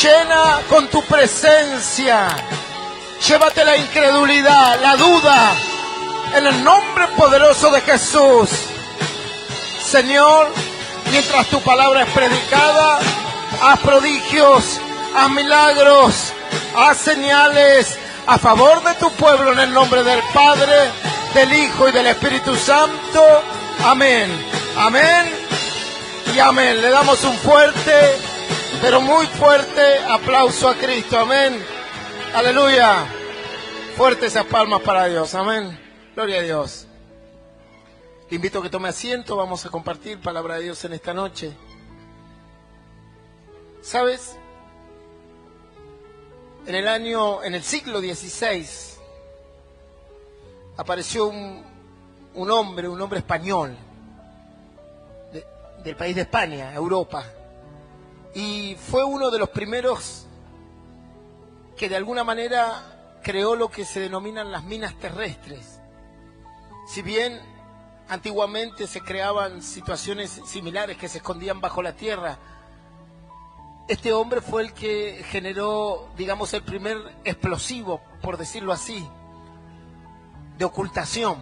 llena con tu presencia. Llévate la incredulidad, la duda, en el nombre poderoso de Jesús. Señor, mientras tu palabra es predicada, haz prodigios, haz milagros, haz señales a favor de tu pueblo en el nombre del Padre, del Hijo y del Espíritu Santo. Amén, amén y amén. Le damos un fuerte, pero muy fuerte aplauso a Cristo. Amén, aleluya. Fuerte esas palmas para Dios. Amén, gloria a Dios. Te invito a que tome asiento. Vamos a compartir palabra de Dios en esta noche. ¿Sabes? En el siglo XVI, apareció un hombre español, del país de España, Europa, y fue uno de los primeros que de alguna manera creó lo que se denominan las minas terrestres. Si bien antiguamente se creaban situaciones similares que se escondían bajo la tierra, este hombre fue el que generó, digamos, el primer explosivo, por decirlo así, de ocultación.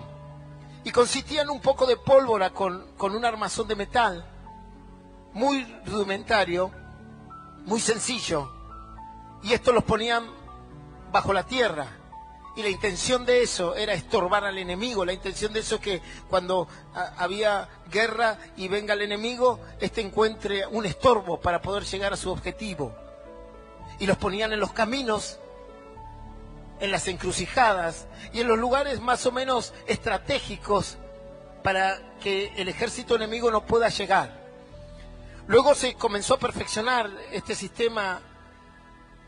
Y consistía en un poco de pólvora con un armazón de metal, muy rudimentario, muy sencillo. Y esto los ponían bajo la tierra. Y la intención de eso era estorbar al enemigo. La intención de eso es que cuando había guerra y venga el enemigo, encuentre un estorbo para poder llegar a su objetivo. Y los ponían en los caminos, en las encrucijadas y en los lugares más o menos estratégicos para que el ejército enemigo no pueda llegar. Luego se comenzó a perfeccionar este sistema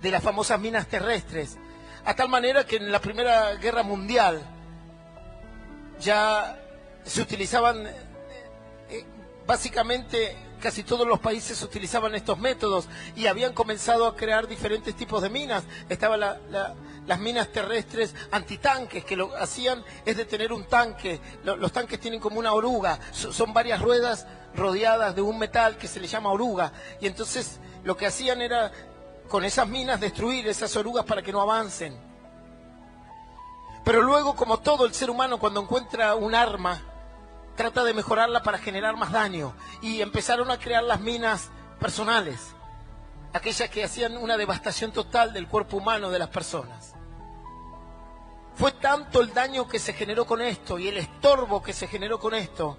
de las famosas minas terrestres, a tal manera que en la Primera Guerra Mundial ya se utilizaban, básicamente casi todos los países utilizaban estos métodos y habían comenzado a crear diferentes tipos de minas. Estaban las minas terrestres antitanques, que lo hacían es detener un tanque. Los tanques tienen como una oruga, son varias ruedas rodeadas de un metal que se le llama oruga, y entonces lo que hacían era con esas minas destruir esas orugas para que no avancen. Pero luego, como todo el ser humano, cuando encuentra un arma, trata de mejorarla para generar más daño, y empezaron a crear las minas personales, aquellas que hacían una devastación total del cuerpo humano de las personas. Fue tanto el daño que se generó con esto y el estorbo que se generó con esto,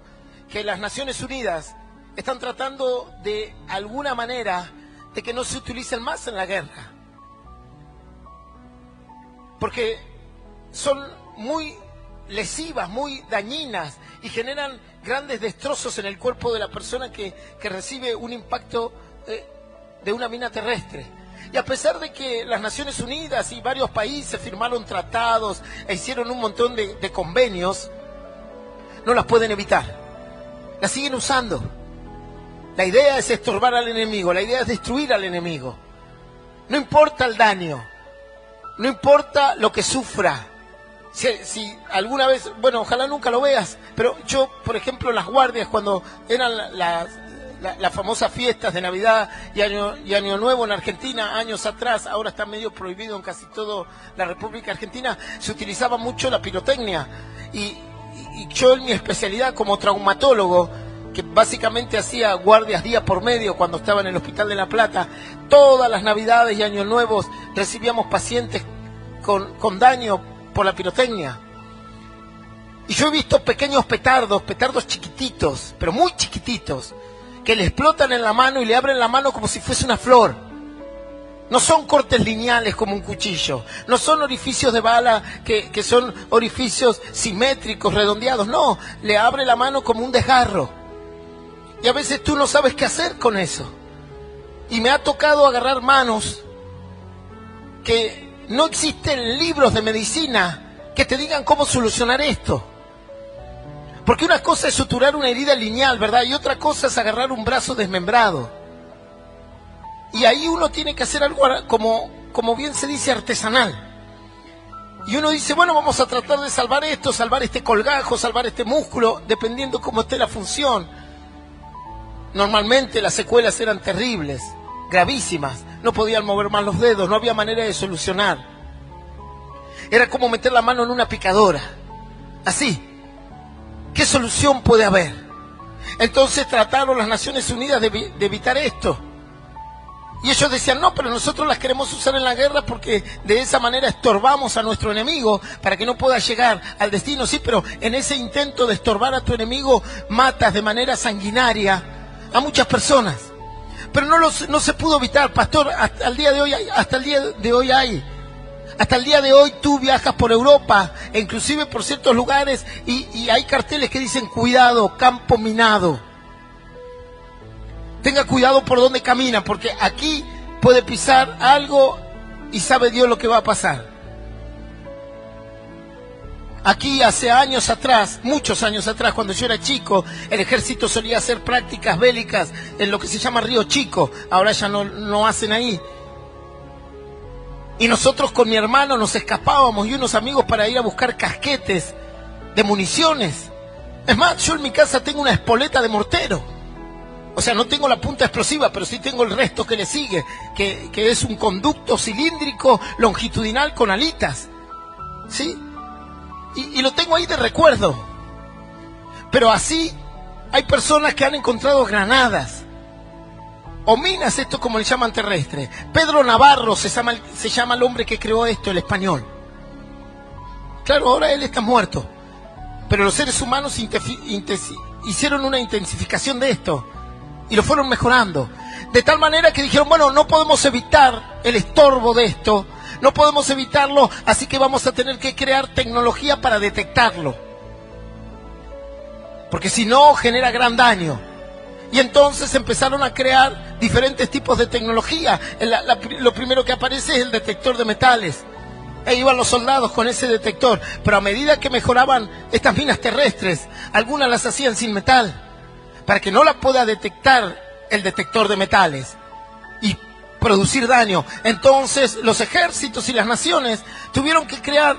que las Naciones Unidas están tratando de alguna manera de que no se utilicen más en la guerra, porque son muy lesivas, muy dañinas y generan grandes destrozos en el cuerpo de la persona que recibe un impacto de una mina terrestre. Y a pesar de que las Naciones Unidas y varios países firmaron tratados e hicieron un montón de convenios, no las pueden evitar, las siguen usando. La idea es estorbar al enemigo, la idea es destruir al enemigo. No importa el daño, no importa lo que sufra. Si alguna vez, bueno, ojalá nunca lo veas, pero yo, por ejemplo, en las guardias, cuando eran las famosas fiestas de Navidad y Año Nuevo en Argentina, años atrás, ahora está medio prohibido en casi toda la República Argentina, se utilizaba mucho la pirotecnia. Y yo, en mi especialidad como traumatólogo, que básicamente hacía guardias día por medio cuando estaba en el Hospital de La Plata, todas las Navidades y Años Nuevos recibíamos pacientes con daño por la pirotecnia. Y yo he visto pequeños petardos chiquititos, pero muy chiquititos, que le explotan en la mano y le abren la mano como si fuese una flor. No son cortes lineales como un cuchillo, no son orificios de bala que son orificios simétricos, redondeados, no, le abre la mano como un desgarro. Y a veces tú no sabes qué hacer con eso. Y me ha tocado agarrar manos que no existen libros de medicina que te digan cómo solucionar esto. Porque una cosa es suturar una herida lineal, ¿verdad? Y otra cosa es agarrar un brazo desmembrado. Y ahí uno tiene que hacer algo como bien se dice, artesanal. Y uno dice, bueno, vamos a tratar de salvar esto, salvar este colgajo, salvar este músculo, dependiendo cómo esté la función. Normalmente las secuelas eran terribles, gravísimas, no podían mover más los dedos, no había manera de solucionar. Era como meter la mano en una picadora. Así. ¿Qué solución puede haber? Entonces trataron las Naciones Unidas de evitar esto. Y ellos decían, no, pero nosotros las queremos usar en la guerra porque de esa manera estorbamos a nuestro enemigo para que no pueda llegar al destino. Sí, pero en ese intento de estorbar a tu enemigo matas de manera sanguinaria a muchas personas. Pero no se pudo evitar, pastor, hasta el día de hoy tú viajas por Europa, e inclusive por ciertos lugares, y hay carteles que dicen, cuidado, campo minado. Tenga cuidado por donde camina, porque aquí puede pisar algo y sabe Dios lo que va a pasar. Aquí hace años atrás, muchos años atrás, cuando yo era chico, el ejército solía hacer prácticas bélicas en lo que se llama Río Chico. Ahora ya no hacen ahí. Y nosotros con mi hermano nos escapábamos y unos amigos para ir a buscar casquetes de municiones. Es más, yo en mi casa tengo una espoleta de mortero. O sea, no tengo la punta explosiva, pero sí tengo el resto que le sigue, que es un conducto cilíndrico longitudinal con alitas. ¿Sí? Y lo tengo ahí de recuerdo. Pero así hay personas que han encontrado granadas o minas, esto como le llaman terrestre. Pedro Navarro se llama el hombre que creó esto, el español. Claro, ahora él está muerto. Pero los seres humanos hicieron una intensificación de esto. Y lo fueron mejorando. De tal manera que dijeron, bueno, no podemos evitar el estorbo de esto. No podemos evitarlo, así que vamos a tener que crear tecnología para detectarlo. Porque si no, genera gran daño. Y entonces empezaron a crear diferentes tipos de tecnología. Lo primero que aparece es el detector de metales. E iban los soldados con ese detector. Pero a medida que mejoraban estas minas terrestres, algunas las hacían sin metal, para que no la pueda detectar el detector de metales y producir daño. Entonces los ejércitos y las naciones tuvieron que crear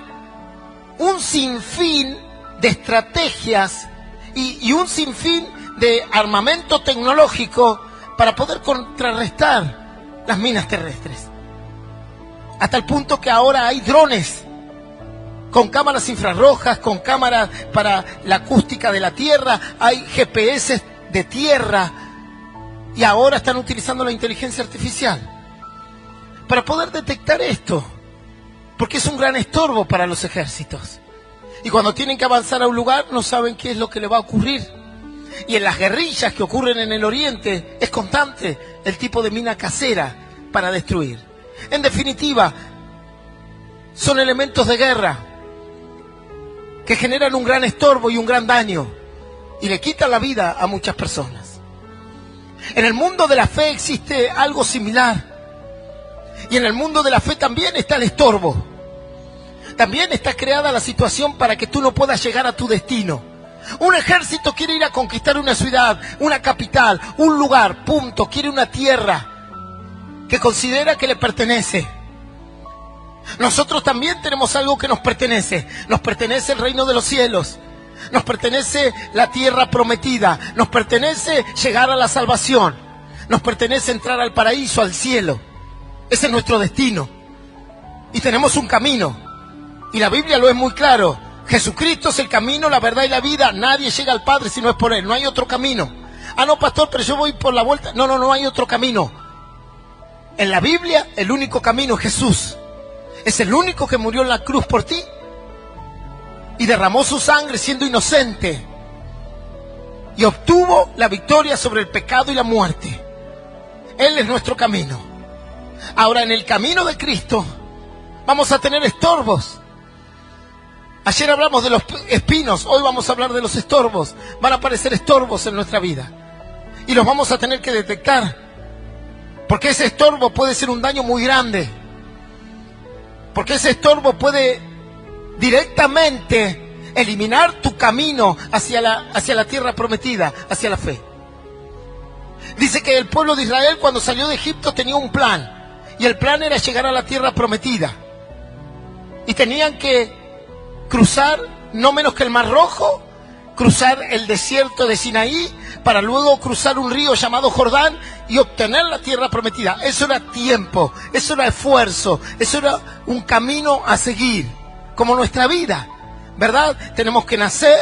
un sinfín de estrategias y un sinfín de armamento tecnológico para poder contrarrestar las minas terrestres. Hasta el punto que ahora hay drones con cámaras infrarrojas, con cámaras para la acústica de la tierra, hay GPS de tierra, y ahora están utilizando la inteligencia artificial para poder detectar esto, porque es un gran estorbo para los ejércitos. Y cuando tienen que avanzar a un lugar no saben qué es lo que le va a ocurrir. Y en las guerrillas que ocurren en el oriente es constante el tipo de mina casera para destruir. En definitiva, son elementos de guerra que generan un gran estorbo y un gran daño y le quitan la vida a muchas personas. En el mundo de la fe existe algo similar. Y en el mundo de la fe también está el estorbo. También está creada la situación para que tú no puedas llegar a tu destino. Un ejército quiere ir a conquistar una ciudad, una capital, un lugar, punto. Quiere una tierra que considera que le pertenece. Nosotros también tenemos algo que nos pertenece. Nos pertenece el reino de los cielos. Nos pertenece la tierra prometida. Nos pertenece llegar a la salvación. Nos pertenece entrar al paraíso, al cielo. Ese es nuestro destino. Y tenemos un camino. Y la Biblia lo es muy claro. Jesucristo es el camino, la verdad y la vida. Nadie llega al Padre si no es por Él. No hay otro camino. Ah, no, pastor, pero yo voy por la vuelta. No hay otro camino. En la Biblia, el único camino es Jesús. Es el único que murió en la cruz por ti y derramó su sangre siendo inocente y obtuvo la victoria sobre el pecado y la muerte. Él es nuestro camino. Ahora, en el camino de Cristo vamos a tener estorbos. Ayer hablamos de los espinos, hoy vamos a hablar de los estorbos. Van a aparecer estorbos en nuestra vida y los vamos a tener que detectar, porque ese estorbo puede ser un daño muy grande. Porque ese estorbo puede directamente eliminar tu camino hacia la tierra prometida, hacia la fe. Dice que el pueblo de Israel cuando salió de Egipto tenía un plan. Y el plan era llegar a la tierra prometida. Y tenían que cruzar no menos que el Mar Rojo cruzar el desierto de Sinaí para luego cruzar un río llamado Jordán y obtener la tierra prometida. Eso era tiempo, eso era esfuerzo, eso era un camino a seguir, como nuestra vida, ¿verdad? Tenemos que nacer,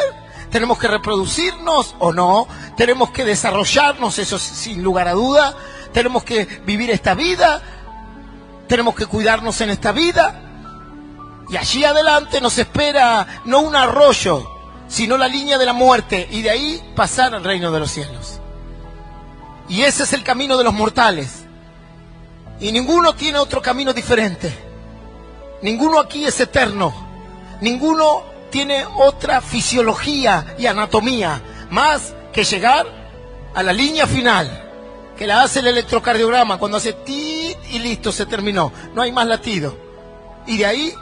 tenemos que reproducirnos o no, tenemos que desarrollarnos, eso sin lugar a duda, tenemos que vivir esta vida, tenemos que cuidarnos en esta vida, y allí adelante nos espera no un arroyo, sino la línea de la muerte, y de ahí pasar al reino de los cielos. Y ese es el camino de los mortales, y ninguno tiene otro camino diferente. Ninguno aquí es eterno, ninguno tiene otra fisiología y anatomía más que llegar a la línea final, que la hace el electrocardiograma cuando hace tit y listo, se terminó, no hay más latido, y de ahí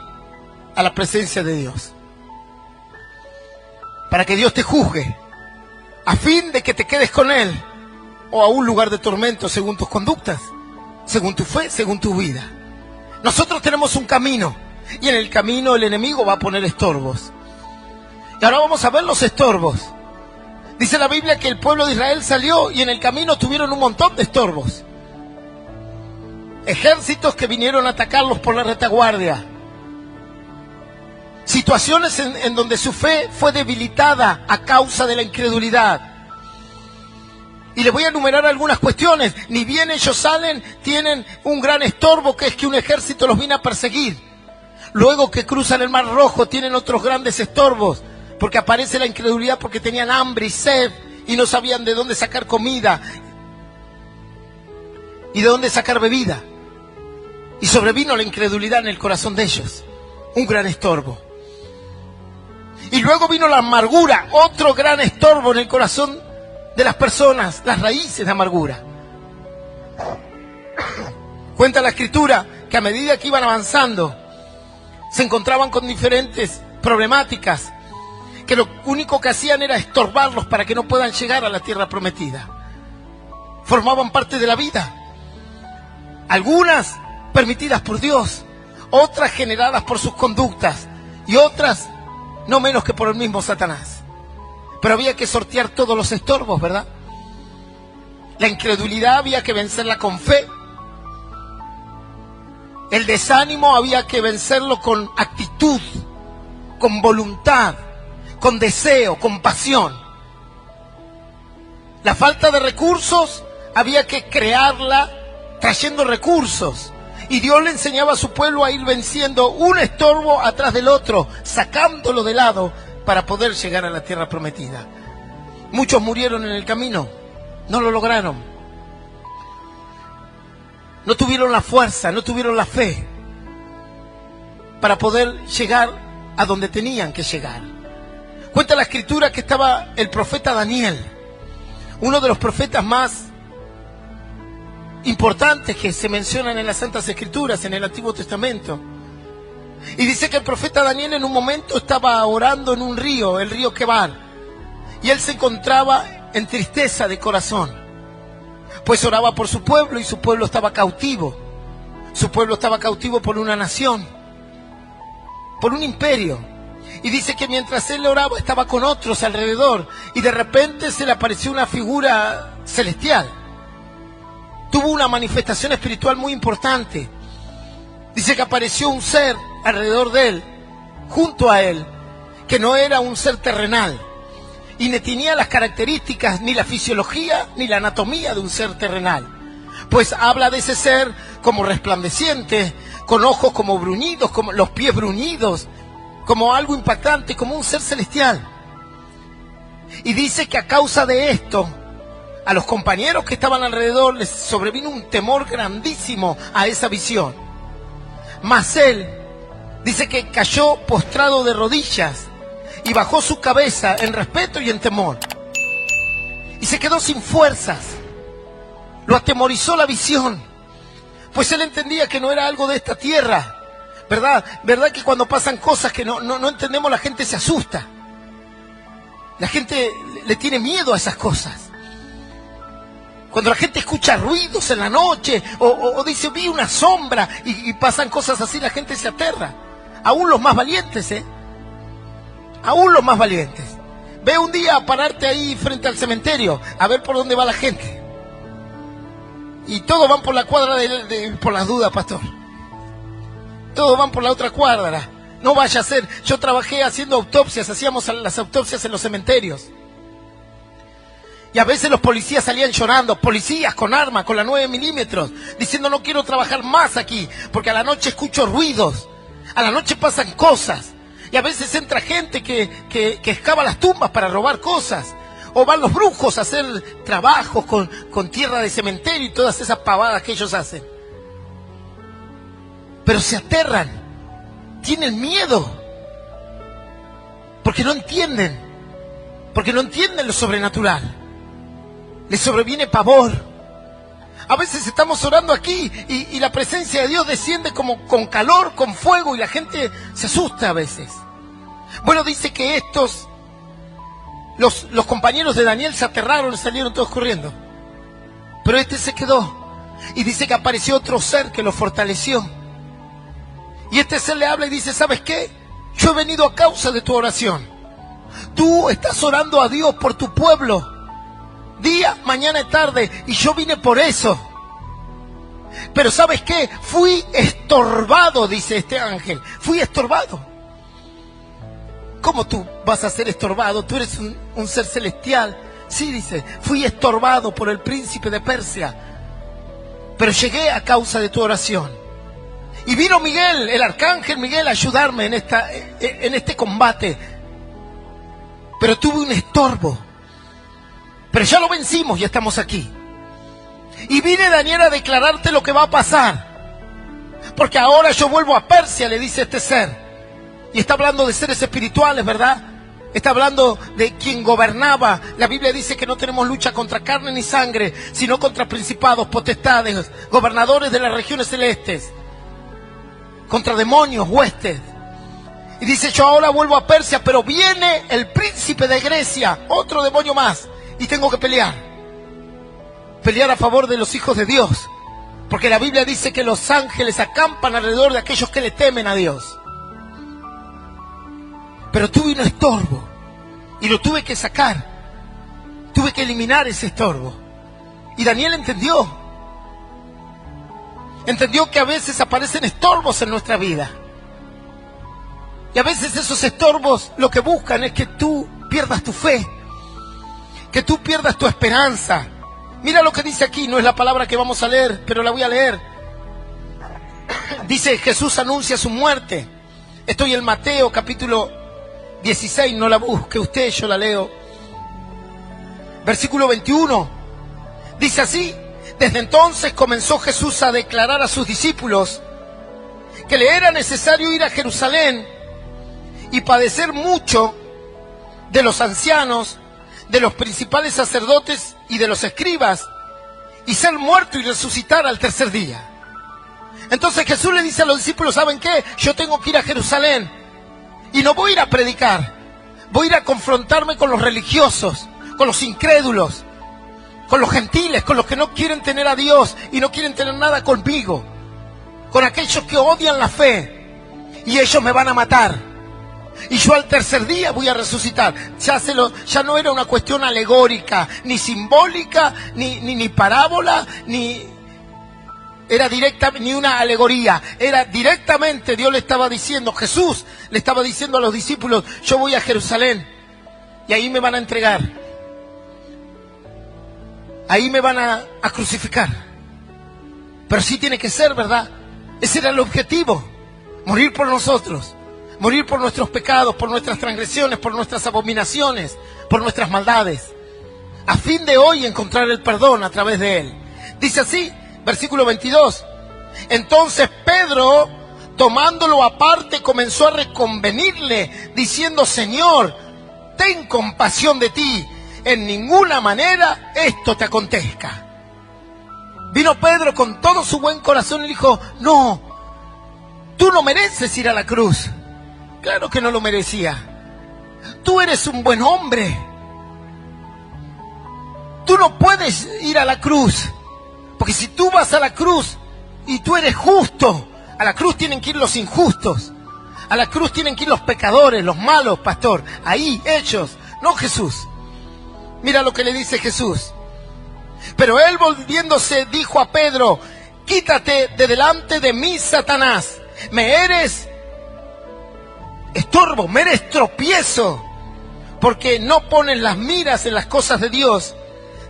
a la presencia de Dios, para que Dios te juzgue, a fin de que te quedes con Él, o a un lugar de tormento según tus conductas, según tu fe, según tu vida. Nosotros tenemos un camino, y en el camino el enemigo va a poner estorbos. Y ahora vamos a ver los estorbos. Dice la Biblia que el pueblo de Israel salió y en el camino tuvieron un montón de estorbos. Ejércitos que vinieron a atacarlos por la retaguardia. Situaciones en donde su fe fue debilitada a causa de la incredulidad. Y les voy a enumerar algunas cuestiones. Ni bien ellos salen, tienen un gran estorbo, que es que un ejército los viene a perseguir. Luego que cruzan el Mar Rojo, tienen otros grandes estorbos, porque aparece la incredulidad, porque tenían hambre y sed y no sabían de dónde sacar comida y de dónde sacar bebida. Y sobrevino la incredulidad en el corazón de ellos, un gran estorbo. Y luego vino la amargura, otro gran estorbo en el corazón de las personas, las raíces de amargura. Cuenta la Escritura que a medida que iban avanzando, se encontraban con diferentes problemáticas, que lo único que hacían era estorbarlos para que no puedan llegar a la tierra prometida. Formaban parte de la vida, algunas permitidas por Dios, otras generadas por sus conductas, y otras no menos que por el mismo Satanás. Pero había que sortear todos los estorbos, ¿verdad? La incredulidad había que vencerla con fe. El desánimo había que vencerlo con actitud, con voluntad, con deseo, con pasión. La falta de recursos había que crearla trayendo recursos. Y Dios le enseñaba a su pueblo a ir venciendo un estorbo atrás del otro, sacándolo de lado para poder llegar a la tierra prometida. Muchos murieron en el camino, no lo lograron. No tuvieron la fuerza, no tuvieron la fe para poder llegar a donde tenían que llegar. Cuenta la Escritura que estaba el profeta Daniel, uno de los profetas más importantes que se mencionan en las Santas Escrituras, en el Antiguo Testamento. Y dice que el profeta Daniel en un momento estaba orando en un río, el río Quebar, y él se encontraba en tristeza de corazón, pues oraba por su pueblo y su pueblo estaba cautivo. Su pueblo estaba cautivo por una nación, por un imperio. Y dice que mientras él oraba estaba con otros alrededor y de repente se le apareció una figura celestial. Tuvo una manifestación espiritual muy importante. Dice que apareció un ser alrededor de él, junto a él, que no era un ser terrenal y ni tenía las características, ni la fisiología, ni la anatomía de un ser terrenal. Pues habla de ese ser como resplandeciente, con ojos como bruñidos, como los pies bruñidos, como algo impactante, como un ser celestial. Y dice que a causa de esto, a los compañeros que estaban alrededor les sobrevino un temor grandísimo a esa visión. Mas él dice que cayó postrado de rodillas y bajó su cabeza en respeto y en temor. Y se quedó sin fuerzas. Lo atemorizó la visión, pues él entendía que no era algo de esta tierra. ¿Verdad? ¿Verdad que cuando pasan cosas que no entendemos, la gente se asusta? La gente le tiene miedo a esas cosas. Cuando la gente escucha ruidos en la noche o dice, vi una sombra y pasan cosas así, la gente se aterra. Aún los más valientes, Aún los más valientes. Ve un día a pararte ahí frente al cementerio, a ver por dónde va la gente. Y todos van por la cuadra por las dudas, pastor. Todos van por la otra cuadra. No vaya a ser. Yo trabajé haciendo autopsias, hacíamos las autopsias en los cementerios. Y a veces los policías salían llorando, policías con armas, con la 9 milímetros, diciendo no quiero trabajar más aquí, porque a la noche escucho ruidos, a la noche pasan cosas. Y a veces entra gente que excava las tumbas para robar cosas. O van los brujos a hacer trabajos con tierra de cementerio y todas esas pavadas que ellos hacen. Pero se aterran, tienen miedo, porque no entienden lo sobrenatural. Les sobreviene pavor. A veces estamos orando aquí y la presencia de Dios desciende como con calor, con fuego, y la gente se asusta a veces. Bueno, dice que los compañeros de Daniel se aterraron y salieron todos corriendo. Pero este se quedó. Y dice que apareció otro ser que lo fortaleció. Y este ser le habla y dice, ¿sabes qué? Yo he venido a causa de tu oración. Tú estás orando a Dios por tu pueblo, día, mañana y tarde, y yo vine por eso. Pero ¿sabes qué? Fui estorbado, dice este ángel. Fui estorbado. ¿Cómo tú vas a ser estorbado? Tú eres un ser celestial. Sí, dice, fui estorbado por el príncipe de Persia, pero llegué a causa de tu oración. Y vino Miguel, el arcángel Miguel, a ayudarme en este combate. Pero tuve un estorbo. Pero ya lo vencimos y estamos aquí. Y vine, Daniel, a declararte lo que va a pasar. Porque ahora yo vuelvo a Persia, le dice este ser. Y está hablando de seres espirituales, ¿verdad? Está hablando de quien gobernaba. La Biblia dice que no tenemos lucha contra carne ni sangre, sino contra principados, potestades, gobernadores de las regiones celestes, contra demonios, huestes. Y dice, yo ahora vuelvo a Persia, pero viene el príncipe de Grecia, otro demonio más, y tengo que pelear a favor de los hijos de Dios, porque la Biblia dice que los ángeles acampan alrededor de aquellos que le temen a Dios. Pero tuve un estorbo y lo tuve que sacar, tuve que eliminar ese estorbo. Y Daniel entendió que a veces aparecen estorbos en nuestra vida. Y a veces esos estorbos lo que buscan es que tú pierdas tu fe, que tú pierdas tu esperanza. Mira lo que dice aquí, no es la palabra que vamos a leer, pero la voy a leer. Dice, Jesús anuncia su muerte. Estoy en Mateo capítulo 16, no la busque usted, yo la leo. Versículo 21. Dice así, desde entonces comenzó Jesús a declarar a sus discípulos que le era necesario ir a Jerusalén y padecer mucho de los ancianos, de los principales sacerdotes y de los escribas, y ser muerto y resucitar al tercer día. Entonces Jesús le dice a los discípulos, ¿saben qué? Yo tengo que ir a Jerusalén y no voy a ir a predicar, voy a ir a confrontarme con los religiosos, con los incrédulos, con los gentiles, con los que no quieren tener a Dios y no quieren tener nada conmigo, con aquellos que odian la fe, y ellos me van a matar. Y yo al tercer día voy a resucitar. Ya no era una cuestión alegórica, ni simbólica, ni parábola, era directa, ni una alegoría. Era directamente, Dios le estaba diciendo, Jesús le estaba diciendo a los discípulos, yo voy a Jerusalén y ahí me van a entregar. Ahí me van a crucificar. Pero sí tiene que ser, ¿verdad? Ese era el objetivo, morir por nosotros. Morir por nuestros pecados, por nuestras transgresiones, por nuestras abominaciones, por nuestras maldades, a fin de hoy encontrar el perdón a través de Él. Dice así, versículo 22. Entonces Pedro, tomándolo aparte, comenzó a reconvenirle, diciendo, Señor, ten compasión de ti, en ninguna manera esto te acontezca. Vino Pedro con todo su buen corazón y dijo, no, tú no mereces ir a la cruz. Claro que no lo merecía. Tú eres un buen hombre. Tú no puedes ir a la cruz. Porque si tú vas a la cruz y tú eres justo, a la cruz tienen que ir los injustos. A la cruz tienen que ir los pecadores, los malos, pastor. Ahí ellos no Jesús. Mira lo que le dice Jesús. Pero él, volviéndose, dijo a Pedro: quítate de delante de mí, Satanás. Me eres estorbo, me eres tropiezo, porque no pones las miras en las cosas de Dios,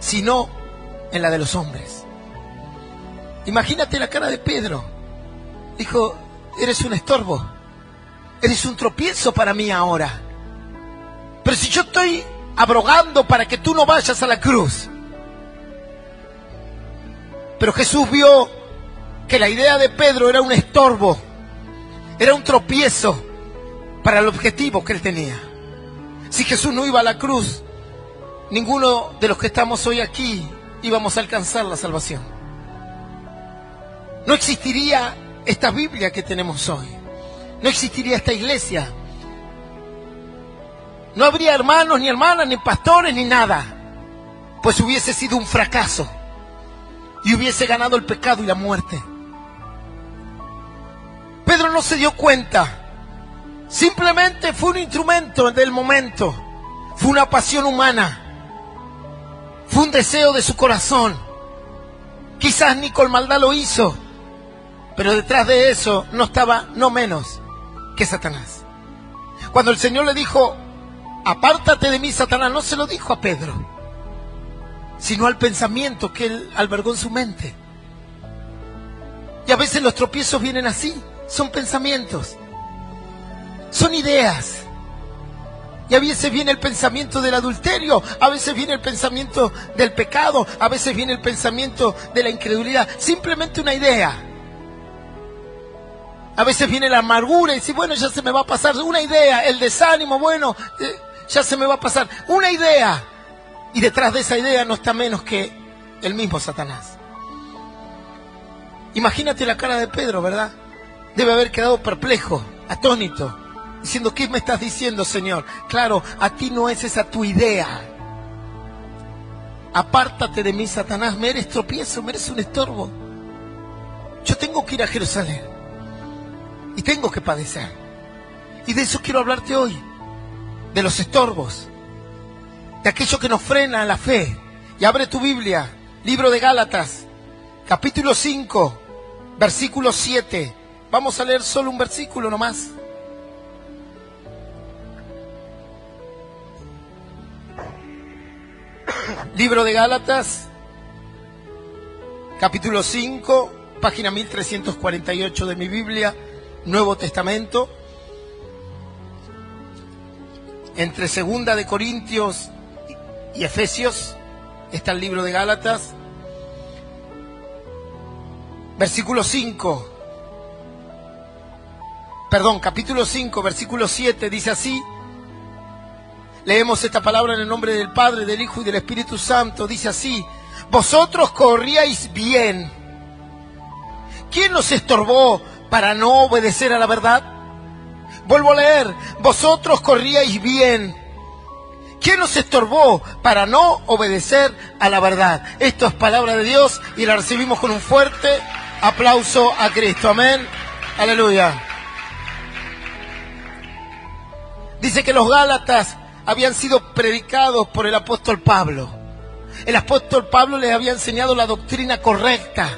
sino en la de los hombres. Imagínate la cara de Pedro. Dijo: eres un estorbo, eres un tropiezo para mí ahora. Pero si yo estoy abrogando para que tú no vayas a la cruz. Pero Jesús vio que la idea de Pedro era un estorbo, era un tropiezo para el objetivo que él tenía. Si Jesús no iba a la cruz, ninguno de los que estamos hoy aquí íbamos a alcanzar la salvación. No existiría esta Biblia que tenemos hoy. No existiría esta iglesia. No habría hermanos, ni hermanas, ni pastores, ni nada. Pues hubiese sido un fracaso. Y hubiese ganado el pecado y la muerte. Pedro no se dio cuenta. Simplemente fue un instrumento del momento. Fue una pasión humana. Fue un deseo de su corazón. Quizás ni con maldad lo hizo. Pero detrás de eso no estaba no menos que Satanás. Cuando el Señor le dijo: apártate de mí, Satanás, no se lo dijo a Pedro, sino al pensamiento que él albergó en su mente. Y a veces los tropiezos vienen así, son pensamientos, son ideas. Y a veces viene el pensamiento del adulterio, a veces viene el pensamiento del pecado, a veces viene el pensamiento de la incredulidad, simplemente una idea. A veces viene la amargura y dice: bueno, ya se me va a pasar, una idea, el desánimo, bueno, ya se me va a pasar, una idea. Y detrás de esa idea no está menos que el mismo Satanás. Imagínate la cara de Pedro, ¿verdad? Debe haber quedado perplejo, atónito, diciendo: ¿qué me estás diciendo, Señor? Claro, a ti no es esa tu idea. Apártate de mí, Satanás, me eres tropiezo, me eres un estorbo. Yo tengo que ir a Jerusalén y tengo que padecer. Y de eso quiero hablarte hoy, de los estorbos, de aquello que nos frena la fe. Y abre tu Biblia, libro de Gálatas, capítulo 5, versículo 7. Vamos a leer solo un versículo nomás. Libro de Gálatas, capítulo 5, página 1348 de mi Biblia, Nuevo Testamento. Entre Segunda de Corintios y Efesios está el libro de Gálatas. Versículo 5. Capítulo 5, versículo 7, dice así. Leemos esta palabra en el nombre del Padre, del Hijo y del Espíritu Santo. Dice así: vosotros corríais bien. ¿Quién nos estorbó para no obedecer a la verdad? Vuelvo a leer: vosotros corríais bien. ¿Quién nos estorbó para no obedecer a la verdad? Esto es palabra de Dios y la recibimos con un fuerte aplauso a Cristo. Amén. Aleluya. Dice que los Gálatas habían sido predicados por el apóstol Pablo. El apóstol Pablo les había enseñado la doctrina correcta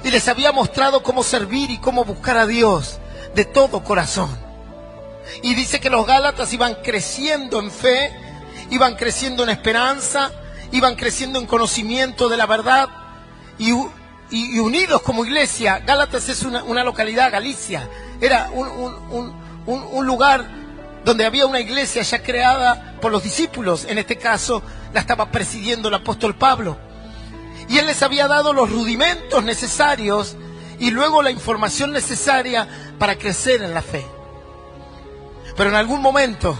y les había mostrado cómo servir y cómo buscar a Dios de todo corazón. Y dice que los Gálatas iban creciendo en fe, iban creciendo en esperanza, iban creciendo en conocimiento de la verdad y unidos como iglesia. Gálatas es una localidad, Galicia, era un lugar donde había una iglesia ya creada por los discípulos. En este caso la estaba presidiendo el apóstol Pablo. Y él les había dado los rudimentos necesarios y luego la información necesaria para crecer en la fe. Pero en algún momento,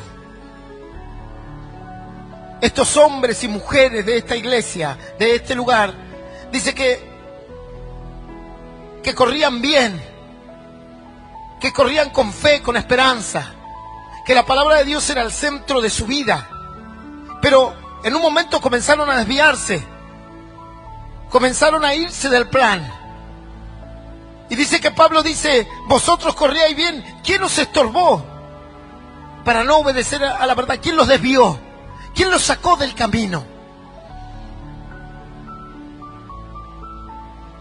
estos hombres y mujeres de esta iglesia, de este lugar, dice que corrían bien, que corrían con fe, con esperanza, que la palabra de Dios era el centro de su vida. Pero en un momento comenzaron a desviarse, comenzaron a irse del plan. Y dice que Pablo dice: vosotros corríais bien. ¿Quién os estorbó para no obedecer a la verdad? ¿Quién los desvió? ¿Quién los sacó del camino?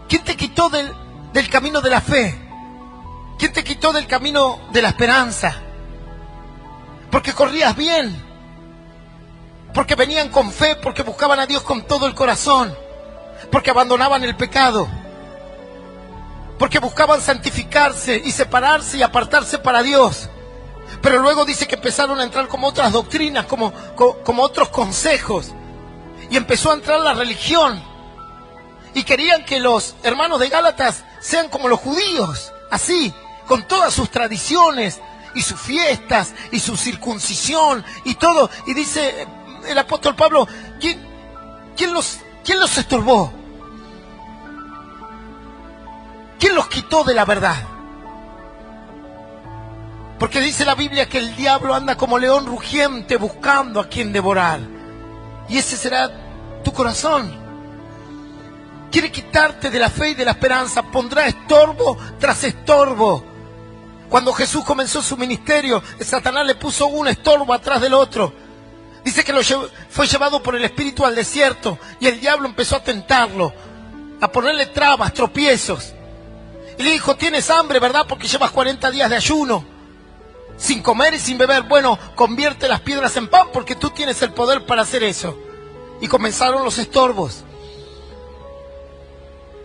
¿Quién te quitó del camino de la fe? ¿Quién te quitó del camino de la esperanza? Porque corrías bien, porque venían con fe, porque buscaban a Dios con todo el corazón, porque abandonaban el pecado, porque buscaban santificarse y separarse y apartarse para Dios. Pero luego dice que empezaron a entrar como otras doctrinas, como otros consejos, y empezó a entrar la religión, y querían que los hermanos de Gálatas sean como los judíos, así, con todas sus tradiciones y sus fiestas y su circuncisión y todo. Y dice el apóstol Pablo, ¿quién los estorbó? ¿Quién los quitó de la verdad? Porque dice la Biblia que el diablo anda como león rugiente buscando a quien devorar. Y ese será tu corazón. Quiere quitarte de la fe y de la esperanza. Pondrá estorbo tras estorbo. Cuando Jesús comenzó su ministerio, Satanás le puso un estorbo atrás del otro. Dice que fue llevado por el Espíritu al desierto y el diablo empezó a tentarlo, a ponerle trabas, tropiezos. Y le dijo, tienes hambre, ¿verdad? Porque llevas 40 días de ayuno, sin comer y sin beber. Bueno, convierte las piedras en pan porque tú tienes el poder para hacer eso. Y comenzaron los estorbos.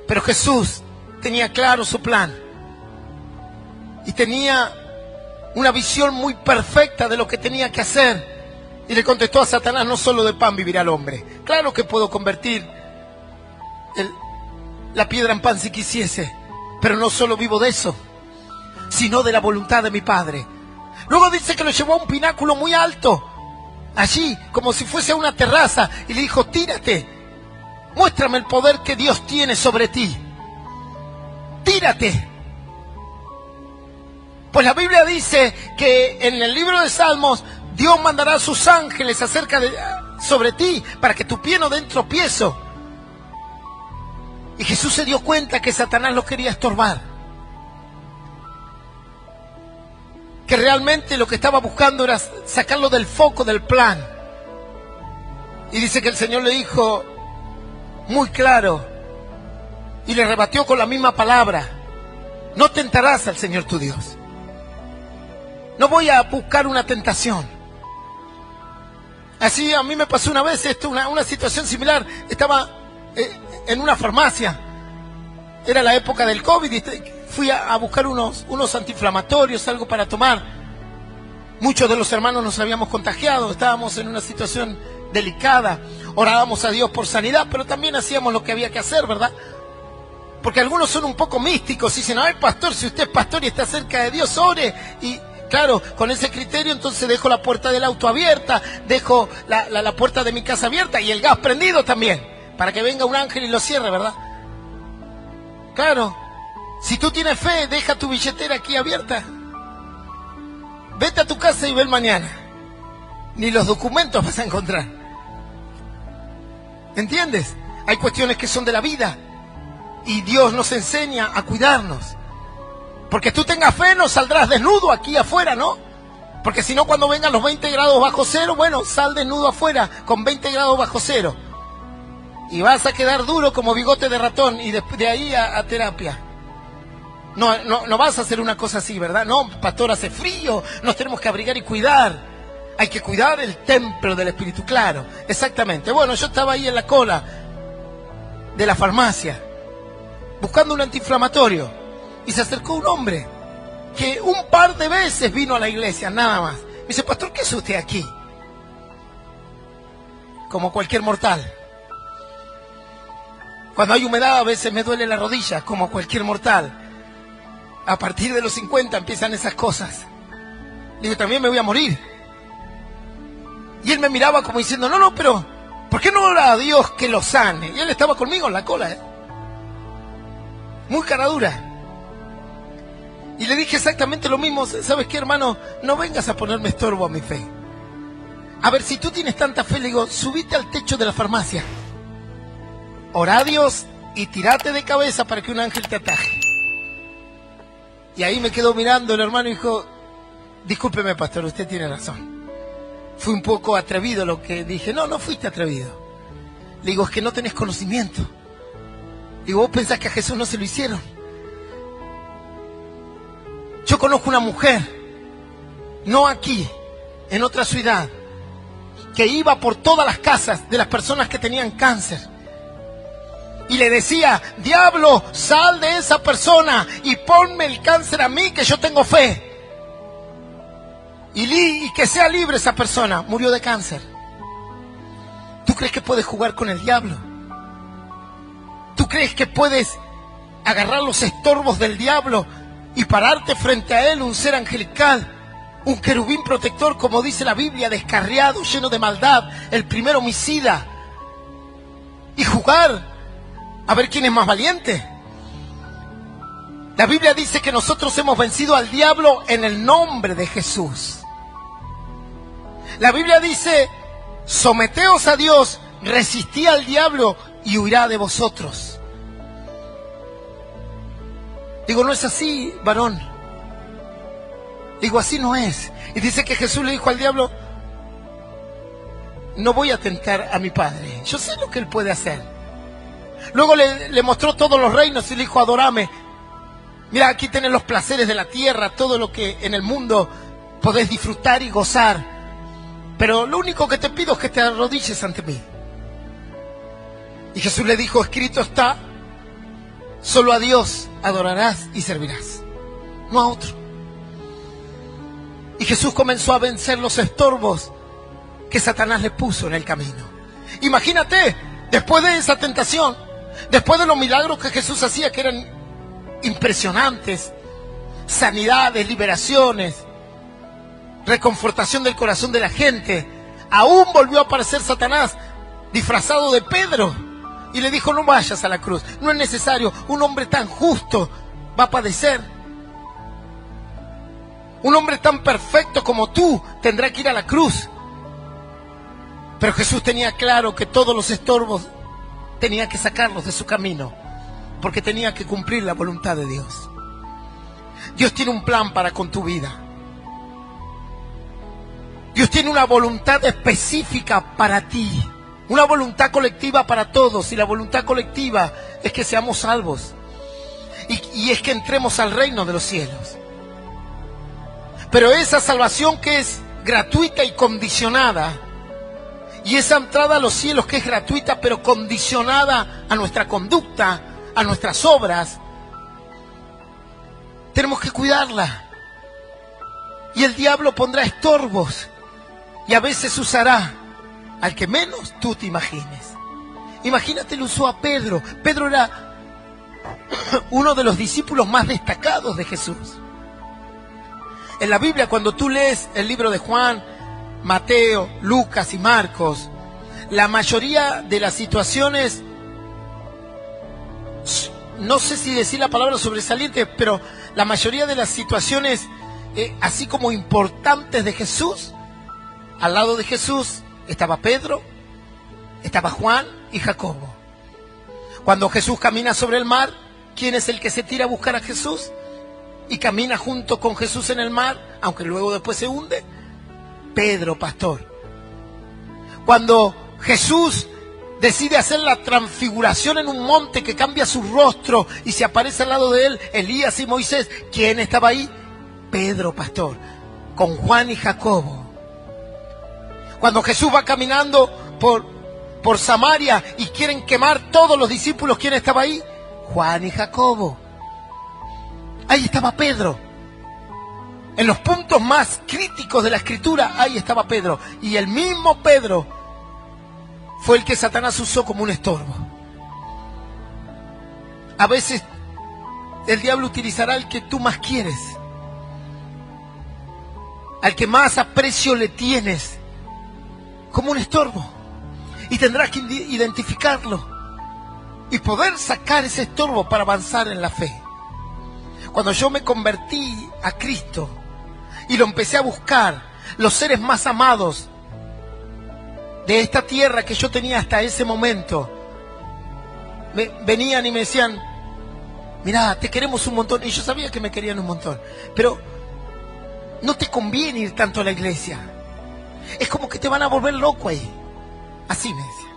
Pero Jesús tenía claro su plan. Y tenía una visión muy perfecta de lo que tenía que hacer. Y le contestó a Satanás, no solo de pan vivirá el hombre. Claro que puedo convertir la piedra en pan si quisiese. Pero no solo vivo de eso, sino de la voluntad de mi Padre. Luego dice que lo llevó a un pináculo muy alto. Allí, como si fuese a una terraza. Y le dijo, tírate. Muéstrame el poder que Dios tiene sobre ti. Tírate. Pues la Biblia dice que en el libro de Salmos, Dios mandará a sus ángeles sobre ti para que tu pie no dé en tropiezo. Y Jesús se dio cuenta que Satanás lo quería estorbar. Que realmente lo que estaba buscando era sacarlo del foco del plan. Y dice que el Señor le dijo muy claro y le rebatió con la misma palabra: no tentarás al Señor tu Dios. No voy a buscar una tentación. Así a mí me pasó una vez una situación similar. Estaba en una farmacia. Era la época del COVID y fui a buscar unos antiinflamatorios, algo para tomar. Muchos de los hermanos nos habíamos contagiado, estábamos en una situación delicada. Orábamos a Dios por sanidad, pero también hacíamos lo que había que hacer, ¿verdad? Porque algunos son un poco místicos y dicen, ay pastor, si usted es pastor y está cerca de Dios, ore. Y claro, con ese criterio entonces dejo la puerta del auto abierta, dejo la puerta de mi casa abierta y el gas prendido también, para que venga un ángel y lo cierre, ¿verdad? Claro, si tú tienes fe, deja tu billetera aquí abierta. Vete a tu casa y ven mañana. Ni los documentos vas a encontrar. ¿Entiendes? Hay cuestiones que son de la vida y Dios nos enseña a cuidarnos. Porque tú tengas fe, no saldrás desnudo aquí afuera, ¿no? Porque si no, cuando vengan los 20 grados bajo cero, bueno, sal desnudo afuera con 20 grados bajo cero. Y vas a quedar duro como bigote de ratón y de ahí a terapia. No vas a hacer una cosa así, ¿verdad? No, pastor, hace frío, nos tenemos que abrigar y cuidar. Hay que cuidar el templo del Espíritu, claro, exactamente. Bueno, yo estaba ahí en la cola de la farmacia, buscando un antiinflamatorio, y se acercó un hombre que un par de veces vino a la iglesia, nada más. Me dice, pastor, ¿qué hace usted aquí? Como cualquier mortal. Cuando hay humedad a veces me duele la rodilla, como cualquier mortal. A partir de los 50 empiezan esas cosas. Digo, también me voy a morir. Y él me miraba como diciendo, no, pero ¿por qué no ora a Dios que lo sane? Y él estaba conmigo en la cola, muy cara dura. Y le dije exactamente lo mismo. ¿Sabes qué, hermano? No vengas a ponerme estorbo a mi fe. A ver, si tú tienes tanta fe, le digo, subite al techo de la farmacia, orá a Dios y tirate de cabeza para que un ángel te ataje. Y ahí me quedó mirando el hermano y dijo, discúlpeme, pastor, usted tiene razón. Fui un poco atrevido lo que dije. No, no fuiste atrevido. Le digo, es que no tenés conocimiento. Digo, vos pensás que a Jesús no se lo hicieron. Yo conozco una mujer, no aquí, en otra ciudad, que iba por todas las casas de las personas que tenían cáncer y le decía, diablo, sal de esa persona y ponme el cáncer a mí, que yo tengo fe. Y que sea libre esa persona. Murió de cáncer. ¿Tú crees que puedes jugar con el diablo? ¿Tú crees que puedes agarrar los estorbos del diablo y pararte frente a él, un ser angelical, un querubín protector, como dice la Biblia, descarriado, lleno de maldad, el primer homicida, y jugar a ver quién es más valiente? La Biblia dice que nosotros hemos vencido al diablo en el nombre de Jesús. La Biblia dice, someteos a Dios, resistid al diablo y huirá de vosotros. Digo, no es así, varón. Digo, así no es. Y dice que Jesús le dijo al diablo, no voy a tentar a mi Padre. Yo sé lo que Él puede hacer. Luego le mostró todos los reinos y le dijo, adorame. Mira, aquí tenés los placeres de la tierra, todo lo que en el mundo podés disfrutar y gozar. Pero lo único que te pido es que te arrodilles ante mí. Y Jesús le dijo, escrito está, solo a Dios adorarás y servirás, no a otro. Y Jesús comenzó a vencer los estorbos que Satanás le puso en el camino. Imagínate, después de esa tentación, después de los milagros que Jesús hacía, que eran impresionantes, sanidades, liberaciones, reconfortación del corazón de la gente, aún volvió a aparecer Satanás disfrazado de Pedro y le dijo, no vayas a la cruz, no es necesario, un hombre tan justo va a padecer, un hombre tan perfecto como tú tendrá que ir a la cruz. Pero Jesús tenía claro que todos los estorbos tenía que sacarlos de su camino, porque tenía que cumplir la voluntad de Dios. Dios tiene un plan para con tu vida. Dios tiene una voluntad específica para ti, una voluntad colectiva para todos, y la voluntad colectiva es que seamos salvos y es que entremos al reino de los cielos. Pero esa salvación que es gratuita y condicionada, y esa entrada a los cielos que es gratuita pero condicionada a nuestra conducta, a nuestras obras, tenemos que cuidarla. Y el diablo pondrá estorbos y a veces usará al que menos tú te imagines. Imagínate, lo usó a Pedro. Pedro era uno de los discípulos más destacados de Jesús. En la Biblia, cuando tú lees el libro de Juan, Mateo, Lucas y Marcos, la mayoría de las situaciones, no sé si decir la palabra sobresaliente, pero la mayoría de las situaciones, así como importantes de Jesús, al lado de Jesús estaba Pedro, estaba Juan y Jacobo. Cuando Jesús camina sobre el mar, ¿quién es el que se tira a buscar a Jesús y camina junto con Jesús en el mar, aunque luego después se hunde? Pedro, pastor. Cuando Jesús decide hacer la transfiguración en un monte, que cambia su rostro y se aparece al lado de él Elías y Moisés, ¿quién estaba ahí? Pedro, pastor, con Juan y Jacobo. Cuando Jesús va caminando por Samaria y quieren quemar todos los discípulos, ¿quién estaba ahí? Juan y Jacobo. Ahí estaba Pedro. En los puntos más críticos de la Escritura, ahí estaba Pedro. Y el mismo Pedro fue el que Satanás usó como un estorbo. A veces el diablo utilizará al que tú más quieres, al que más aprecio le tienes, como un estorbo. Y tendrás que identificarlo y poder sacar ese estorbo para avanzar en la fe. Cuando yo me convertí a Cristo y lo empecé a buscar, los seres más amados de esta tierra que yo tenía hasta ese momento, venían y me decían, mirá, te queremos un montón. Y yo sabía que me querían un montón, pero no te conviene ir tanto a la iglesia. Es como que te van a volver loco ahí. Así me decía.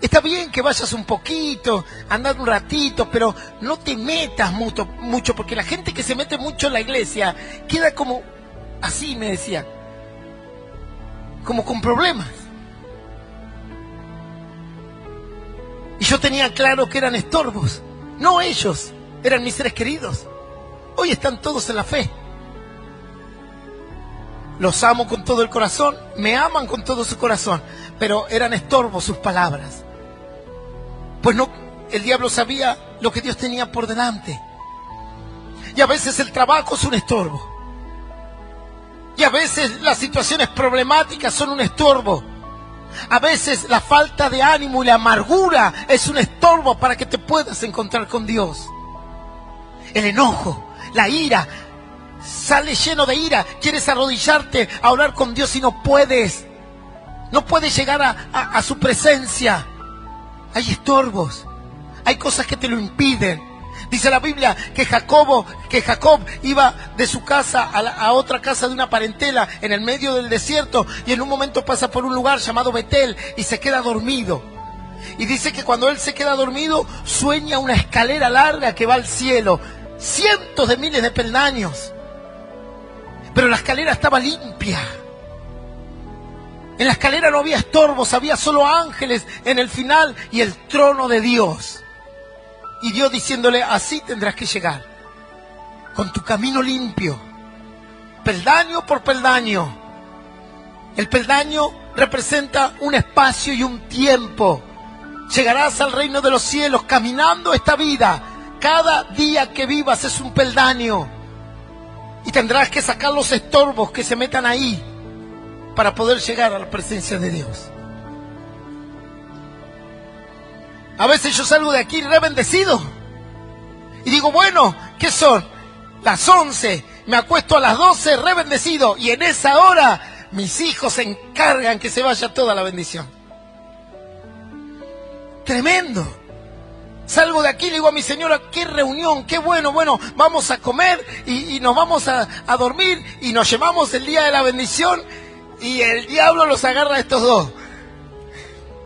Está bien que vayas un poquito, andar un ratito, pero no te metas mucho, porque la gente que se mete mucho en la iglesia queda como, así me decía, como con problemas. Y yo tenía claro que eran estorbos, no ellos, eran mis seres queridos. Hoy están todos en la fe. Los amo con todo el corazón, me aman con todo su corazón, pero eran estorbos sus palabras. Pues no, el diablo sabía lo que Dios tenía por delante. Y a veces el trabajo es un estorbo. Y a veces las situaciones problemáticas son un estorbo. A veces la falta de ánimo y la amargura es un estorbo para que te puedas encontrar con Dios. El enojo, la ira, sale lleno de ira. Quieres arrodillarte a orar con Dios y no puedes. No puedes llegar a su presencia. Hay estorbos, hay cosas que te lo impiden. Dice la Biblia que Jacob iba de su casa a otra casa de una parentela en el medio del desierto, y en un momento pasa por un lugar llamado Betel y se queda dormido. Y dice que cuando él se queda dormido, sueña una escalera larga que va al cielo, cientos de miles de peldaños. Pero la escalera estaba limpia. En la escalera no había estorbos, había solo ángeles en el final y el trono de Dios. Y Dios diciéndole, así tendrás que llegar, con tu camino limpio, peldaño por peldaño. El peldaño representa un espacio y un tiempo. Llegarás al reino de los cielos caminando esta vida. Cada día que vivas es un peldaño. Y tendrás que sacar los estorbos que se metan ahí para poder llegar a la presencia de Dios. A veces yo salgo de aquí re bendecido y digo, bueno, ¿qué son? Las 11, me acuesto a las 12 re bendecido, y en esa hora mis hijos se encargan que se vaya toda la bendición. Tremendo. Salgo de aquí y le digo a mi señora, qué reunión, qué bueno, vamos a comer y nos vamos a dormir, y nos llevamos el día de la bendición. Y el diablo los agarra a estos dos.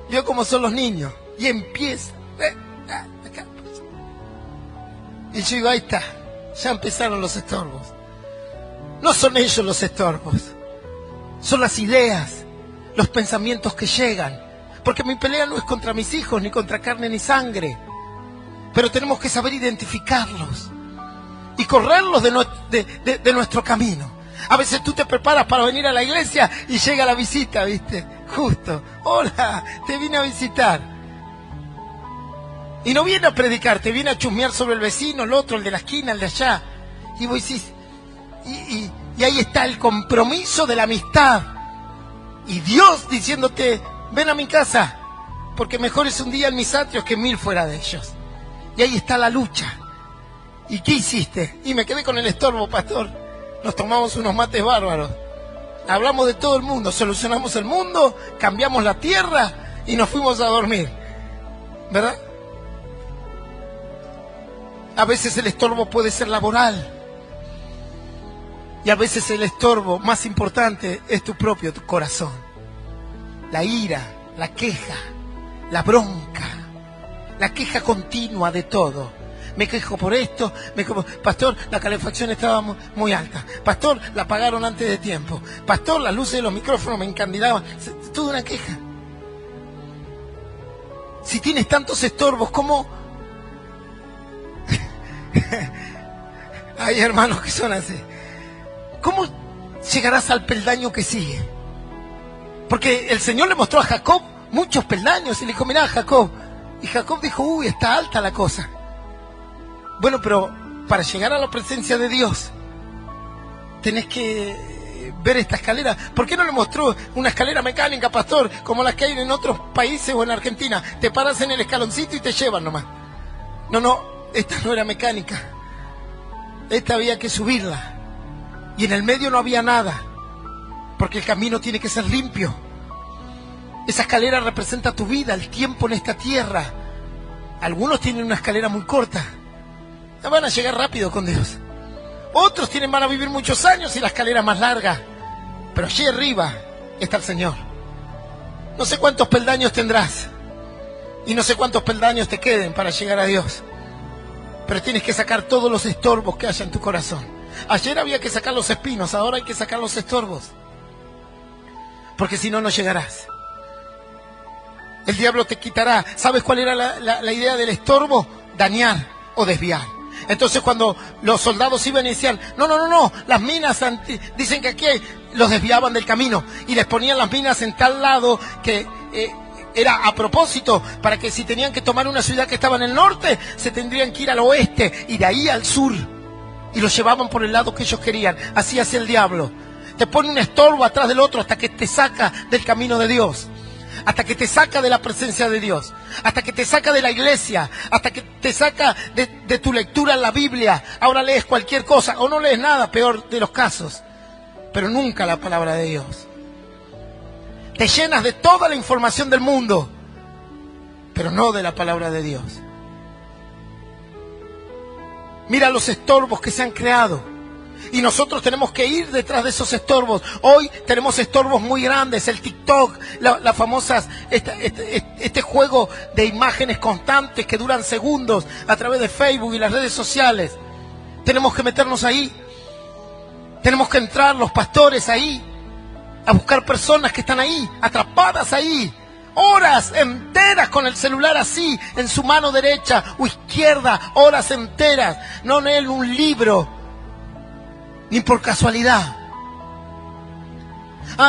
Vio cómo son los niños. Y empieza. Y yo digo, ahí está. Ya empezaron los estorbos. No son ellos los estorbos. Son las ideas, los pensamientos que llegan. Porque mi pelea no es contra mis hijos, ni contra carne ni sangre. Pero tenemos que saber identificarlos y correrlos de nuestro camino. A veces tú te preparas para venir a la iglesia y llega la visita, ¿viste? Justo. Hola, te vine a visitar. Y no viene a predicar, te viene a chusmear sobre el vecino, el otro, el de la esquina, el de allá. Y vos decís, y ahí está el compromiso de la amistad. Y Dios diciéndote, ven a mi casa, porque mejor es un día en mis atrios que 1000 fuera de ellos. Y ahí está la lucha. ¿Y qué hiciste? Y me quedé con el estorbo, pastor. Nos tomamos unos mates bárbaros. Hablamos de todo el mundo, solucionamos el mundo, cambiamos la tierra y nos fuimos a dormir. ¿Verdad? A veces el estorbo puede ser laboral. Y a veces el estorbo más importante es tu corazón. La ira, la queja, la bronca, la queja continua de todo. Me quejo por esto, pastor, la calefacción estaba muy alta. Pastor, la apagaron antes de tiempo. Pastor, las luces de los micrófonos me encandilaban. Toda una queja. Si tienes tantos estorbos, ¿cómo? Hay hermanos que son así. ¿Cómo llegarás al peldaño que sigue? Porque el Señor le mostró a Jacob muchos peldaños y le dijo, mirá, Jacob. Y Jacob dijo, uy, está alta la cosa. Bueno, pero para llegar a la presencia de Dios, tenés que ver esta escalera. ¿Por qué no le mostró una escalera mecánica, pastor, como las que hay en otros países o en Argentina? Te paras en el escaloncito y te llevan nomás. No, esta no era mecánica. Esta había que subirla. Y en el medio no había nada, porque el camino tiene que ser limpio. Esa escalera representa tu vida, el tiempo en esta tierra. Algunos tienen una escalera muy corta. Van a llegar rápido con Dios. Otros van a vivir muchos años y la escalera más larga. Pero allí arriba está el Señor. No sé cuántos peldaños tendrás. Y no sé cuántos peldaños te queden para llegar a Dios. Pero tienes que sacar todos los estorbos que haya en tu corazón. Ayer había que sacar los espinos, ahora hay que sacar los estorbos. Porque si no, no llegarás. El diablo te quitará. ¿Sabes cuál era la idea del estorbo? Dañar o desviar. Entonces cuando los soldados iban y decían, no, las minas dicen que aquí los desviaban del camino y les ponían las minas en tal lado que era a propósito, para que si tenían que tomar una ciudad que estaba en el norte, se tendrían que ir al oeste y de ahí al sur. Y los llevaban por el lado que ellos querían. Así hacía el diablo. Te pone un estorbo atrás del otro hasta que te saca del camino de Dios. Hasta que te saca de la presencia de Dios, hasta que te saca de la iglesia, hasta que te saca de tu lectura en la Biblia. Ahora lees cualquier cosa o no lees nada, peor de los casos, pero nunca la palabra de Dios. Te llenas de toda la información del mundo, pero no de la palabra de Dios. Mira los estorbos que se han creado. Y nosotros tenemos que ir detrás de esos estorbos. Hoy tenemos estorbos muy grandes, el TikTok, las famosas, este juego de imágenes constantes que duran segundos a través de Facebook y las redes sociales. Tenemos que meternos ahí. Tenemos que entrar los pastores ahí, a buscar personas que están ahí, atrapadas ahí. Horas enteras con el celular así, en su mano derecha o izquierda, horas enteras. No leen un libro. Ni por casualidad.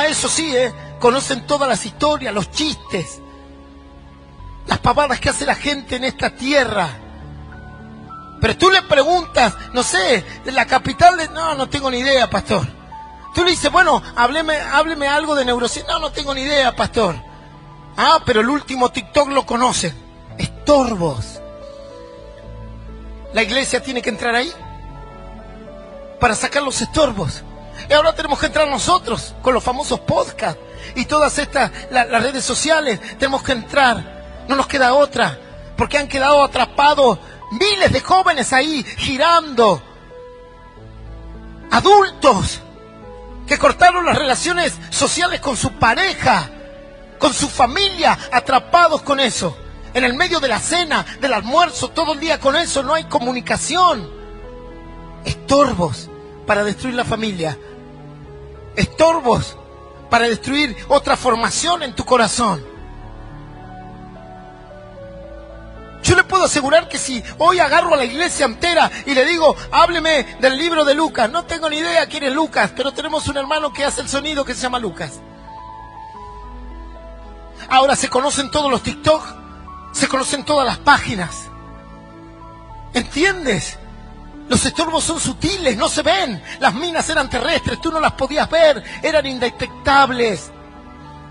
Eso sí, conocen todas las historias, los chistes, las pavadas que hace la gente en esta tierra. Pero tú le preguntas, no sé, de la capital de... No tengo ni idea, pastor. Tú le dices, bueno, hábleme algo de neurociencia. No tengo ni idea, pastor. Pero el último TikTok lo conocen. Estorbos. La iglesia tiene que entrar ahí para sacar los estorbos. Y ahora tenemos que entrar nosotros con los famosos podcasts y todas estas, las redes sociales. Tenemos que entrar, no nos queda otra, porque han quedado atrapados miles de jóvenes ahí girando, adultos que cortaron las relaciones sociales con su pareja, con su familia, atrapados con eso. En el medio de la cena, del almuerzo, todo el día con eso, no hay comunicación. Estorbos para destruir la familia. Estorbos para destruir otra formación en tu corazón. Yo le puedo asegurar que si hoy agarro a la iglesia entera y le digo, hábleme del libro de Lucas, no tengo ni idea quién es Lucas, pero tenemos un hermano que hace el sonido que se llama Lucas. Ahora se conocen todos los TikTok, se conocen todas las páginas. ¿Entiendes? Los estorbos son sutiles, no se ven. Las minas eran terrestres, tú no las podías ver, eran indetectables.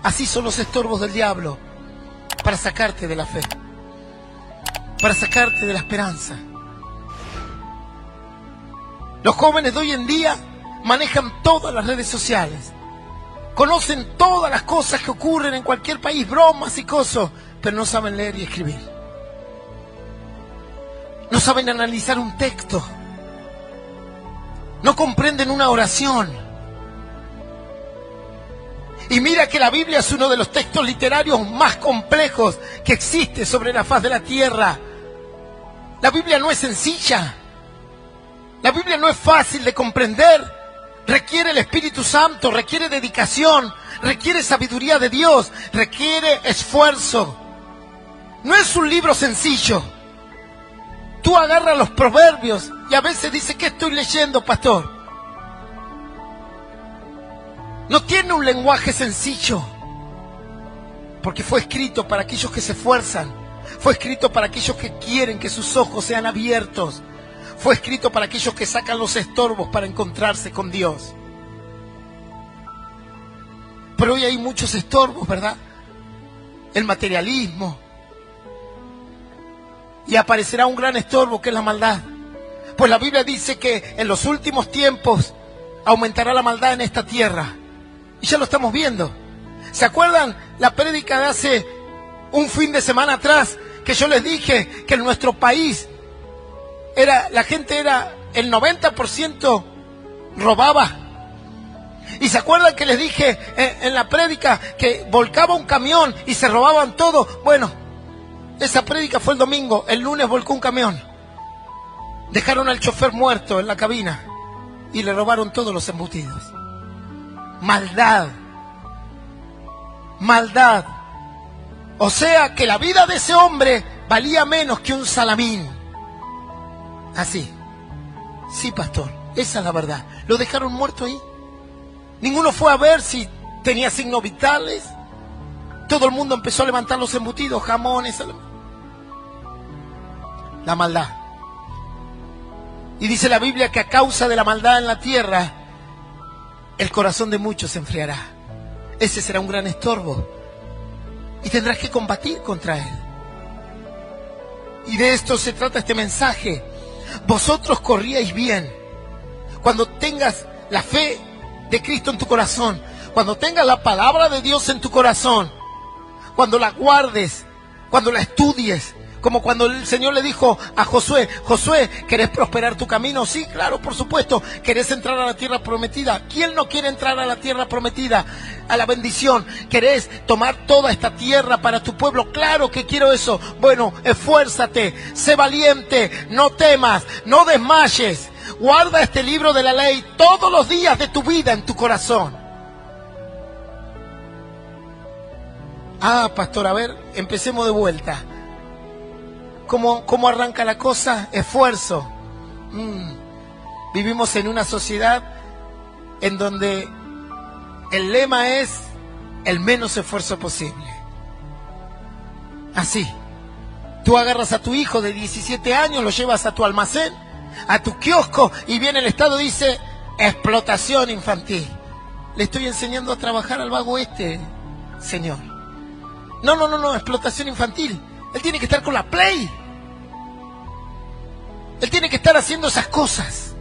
Así son los estorbos del diablo, para sacarte de la fe, para sacarte de la esperanza. Los jóvenes de hoy en día manejan todas las redes sociales, conocen todas las cosas que ocurren en cualquier país, bromas y cosas, pero no saben leer y escribir. No saben analizar un texto. No comprenden una oración. Y mira que la Biblia es uno de los textos literarios más complejos que existe sobre la faz de la tierra. La Biblia no es sencilla. La Biblia no es fácil de comprender. Requiere el Espíritu Santo, requiere dedicación, requiere sabiduría de Dios, requiere esfuerzo. No es un libro sencillo. Tú agarras los proverbios y a veces dices, ¿qué estoy leyendo, pastor? No tiene un lenguaje sencillo, porque fue escrito para aquellos que se esfuerzan, fue escrito para aquellos que quieren que sus ojos sean abiertos, fue escrito para aquellos que sacan los estorbos para encontrarse con Dios. Pero hoy hay muchos estorbos, ¿verdad? El materialismo. Y aparecerá un gran estorbo que es la maldad. Pues la Biblia dice que en los últimos tiempos aumentará la maldad en esta tierra. Y ya lo estamos viendo. ¿Se acuerdan la prédica de hace un fin de semana atrás? Que yo les dije que en nuestro país la gente era el 90% robaba. ¿Y se acuerdan que les dije en la prédica que volcaba un camión y se robaban todo? Bueno, esa prédica fue el domingo. El lunes volcó un camión. Dejaron al chofer muerto en la cabina y le robaron todos los embutidos. Maldad. Maldad. O sea que la vida de ese hombre valía menos que un salamín. Así. Sí, pastor. Esa es la verdad. Lo dejaron muerto ahí. Ninguno fue a ver si tenía signos vitales. Todo el mundo empezó a levantar los embutidos, jamones. La maldad. Y dice la Biblia que a causa de la maldad en la tierra, el corazón de muchos se enfriará. Ese será un gran estorbo. Y tendrás que combatir contra él. Y de esto se trata este mensaje. Vosotros corríais bien. Cuando tengas la fe de Cristo en tu corazón, cuando tengas la palabra de Dios en tu corazón, cuando la guardes, cuando la estudies, como cuando el Señor le dijo a Josué: Josué, ¿querés prosperar tu camino? Sí, claro, por supuesto. ¿Querés entrar a la tierra prometida? ¿Quién no quiere entrar a la tierra prometida? A la bendición. ¿Querés tomar toda esta tierra para tu pueblo? Claro que quiero eso. Bueno, esfuérzate, sé valiente, no temas, no desmayes. Guarda este libro de la ley todos los días de tu vida en tu corazón. Ah, pastor, a ver, empecemos de vuelta. ¿Cómo arranca la cosa? Esfuerzo. Vivimos en una sociedad en donde el lema es el menos esfuerzo posible. Así. Tú agarras a tu hijo de 17 años, lo llevas a tu almacén, a tu kiosco, y viene el Estado y dice: explotación infantil. Le estoy enseñando a trabajar al vago señor. No, explotación infantil. Él tiene que estar con la Play. Él tiene que estar haciendo esas cosas.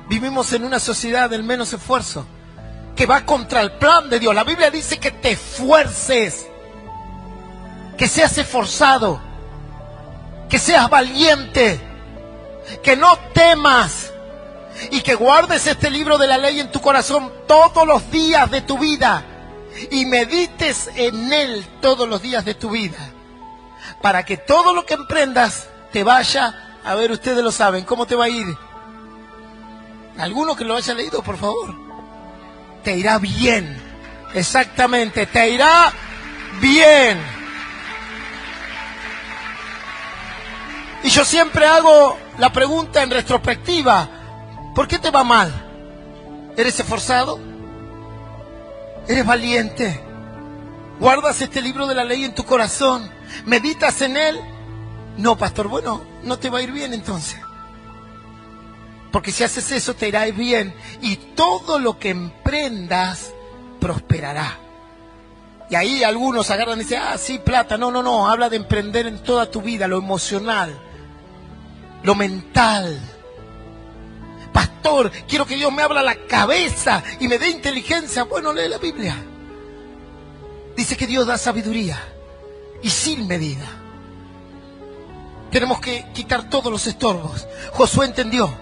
Vivimos en una sociedad del menos esfuerzo, que va contra el plan de Dios. La Biblia dice que te esfuerces, que seas esforzado, que seas valiente, que no temas, y que guardes este libro de la ley en tu corazón todos los días de tu vida, y medites en él todos los días de tu vida, para que todo lo que emprendas te vaya. A ver, ustedes lo saben, ¿cómo te va a ir? ¿Alguno que lo haya leído, por favor? Te irá bien. Exactamente, te irá bien. Y yo siempre hago la pregunta en retrospectiva: ¿por qué te va mal? ¿Eres esforzado? ¿Eres valiente? ¿Guardas este libro de la ley en tu corazón? ¿Meditas en él? No, pastor, bueno, no te va a ir bien entonces. Porque si haces eso te irá bien, y todo lo que emprendas prosperará. Y ahí algunos agarran y dicen: ah, sí, plata. No, habla de emprender en toda tu vida, lo emocional, lo mental. Pastor, quiero que Dios me abra la cabeza y me dé inteligencia. Bueno, lee la Biblia. Dice que Dios da sabiduría, y sin medida. Tenemos que quitar todos los estorbos. Josué entendió